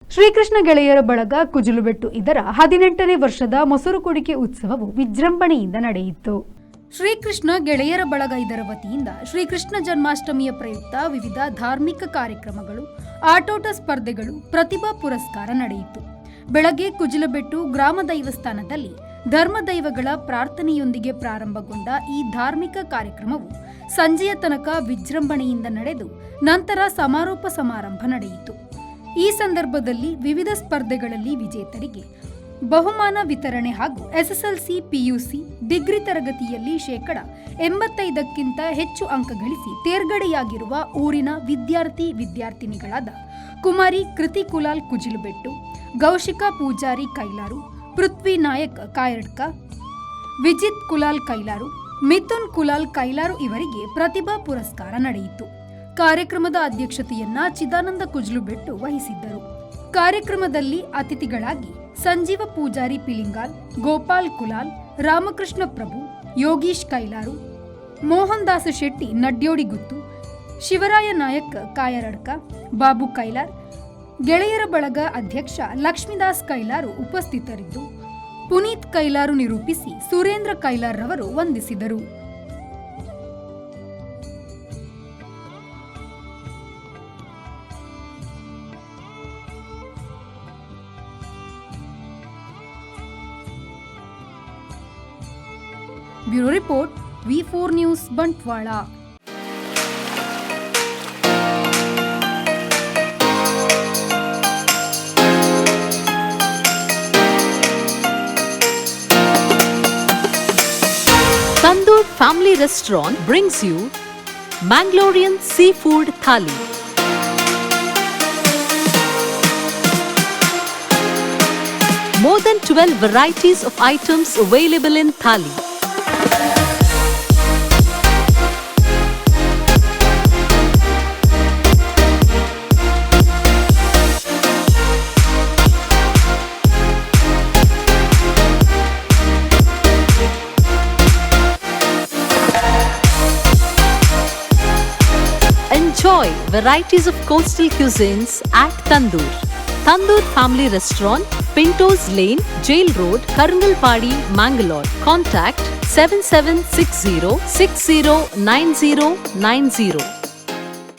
ಶ್ರೀಕೃಷ್ಣ ಗೆಳೆಯರ ಬಳಗ ಕುಜುಲುಬೆಟ್ಟು ಇದರ 18ನೇ ವರ್ಷದ ಮೊಸರು ಕುಡಿಕೆ ಉತ್ಸವವು ವಿಜೃಂಭಣೆಯಿಂದ ನಡೆಯಿತು. ಶ್ರೀಕೃಷ್ಣ ಗೆಳೆಯರ ಬಳಗ ಇದರ ವತಿಯಿಂದ ಶ್ರೀಕೃಷ್ಣ ಜನ್ಮಾಷ್ಟಮಿಯ ಪ್ರಯುಕ್ತ ವಿವಿಧ ಧಾರ್ಮಿಕ ಕಾರ್ಯಕ್ರಮಗಳು, ಆಟೋಟ ಸ್ಪರ್ಧೆಗಳು, ಪ್ರತಿಭಾ ಪುರಸ್ಕಾರ ನಡೆಯಿತು. ಬೆಳಗ್ಗೆ ಕುಜುಲುಬೆಟ್ಟು ಗ್ರಾಮ ದೈವಸ್ಥಾನದಲ್ಲಿ ಧರ್ಮದೈವಗಳ ಪ್ರಾರ್ಥನೆಯೊಂದಿಗೆ ಪ್ರಾರಂಭಗೊಂಡ ಈ ಧಾರ್ಮಿಕ ಕಾರ್ಯಕ್ರಮವು ಸಂಜೆಯ ತನಕ ವಿಜೃಂಭಣೆಯಿಂದ ನಡೆದು ನಂತರ ಸಮಾರೋಪ ಸಮಾರಂಭ ನಡೆಯಿತು. ಈ ಸಂದರ್ಭದಲ್ಲಿ ವಿವಿಧ ಸ್ಪರ್ಧೆಗಳಲ್ಲಿ ವಿಜೇತರಿಗೆ ಬಹುಮಾನ ವಿತರಣೆ ಹಾಗೂ ಎಸ್ಎಸ್ಎಲ್ಸಿ, ಪಿಯುಸಿ, ಡಿಗ್ರಿ ತರಗತಿಯಲ್ಲಿ 85% ಹೆಚ್ಚು ಅಂಕ ಗಳಿಸಿ ತೇರ್ಗಡೆಯಾಗಿರುವ ಊರಿನ ವಿದ್ಯಾರ್ಥಿನಿಗಳಾದ ಕುಮಾರಿ ಕೃತಿ ಕುಲಾಲ್ ಕುಜುಲುಬೆಟ್ಟು, ಗೌಶಿಕಾ ಪೂಜಾರಿ ಕೈಲಾರು, ಪೃಥ್ವಿ ನಾಯಕ್ ಕಾಯರ್ಡ್ಕ, ವಿಜಿತ್ ಕುಲಾಲ್ ಕೈಲಾರು, ಮಿಥುನ್ ಕುಲಾಲ್ ಕೈಲಾರು ಇವರಿಗೆ ಪ್ರತಿಭಾ ಪುರಸ್ಕಾರ ನಡೆಯಿತು. ಕಾರ್ಯಕ್ರಮದ ಅಧ್ಯಕ್ಷತೆಯನ್ನ ಚಿದಾನಂದ ಕುಜುಲುಬೆಟ್ಟು ವಹಿಸಿದ್ದರು. ಕಾರ್ಯಕ್ರಮದಲ್ಲಿ ಅತಿಥಿಗಳಾಗಿ ಸಂಜೀವ ಪೂಜಾರಿ ಪಿಲಿಂಗಾಲ್, ಗೋಪಾಲ್ ಕುಲಾಲ್, ರಾಮಕೃಷ್ಣ ಪ್ರಭು, ಯೋಗೀಶ್ ಕೈಲಾರು, ಮೋಹನ್ ದಾಸ ಶೆಟ್ಟಿ ನಡ್ಯೋಡಿಗುತ್ತು, ಶಿವರಾಯ ನಾಯಕ್ ಕಾಯರಡ್ಕ, ಬಾಬು ಕೈಲಾರ್, ಗೆಳೆಯರ ಬಳಗ ಅಧ್ಯಕ್ಷ ಲಕ್ಷ್ಮೀದಾಸ್ ಕೈಲಾರು ಉಪಸ್ಥಿತರಿದ್ದು ಪುನೀತ್ ಕೈಲಾರು ನಿರೂಪಿಸಿ ಸುರೇಂದ್ರ ಕೈಲಾರ್ ರವರು ವಂದಿಸಿದರು. Bureau report, V4 news, Bantwal. Tandoor Family Restaurant brings you Mangalorean Seafood Thali. More than 12 varieties of items available in Thali. Enjoy varieties of coastal cuisines at Tandoor. Tandoor Family Restaurant, Pintos Lane, Jail Road, Karangalpadi, Mangalore. Contact 7760 609090.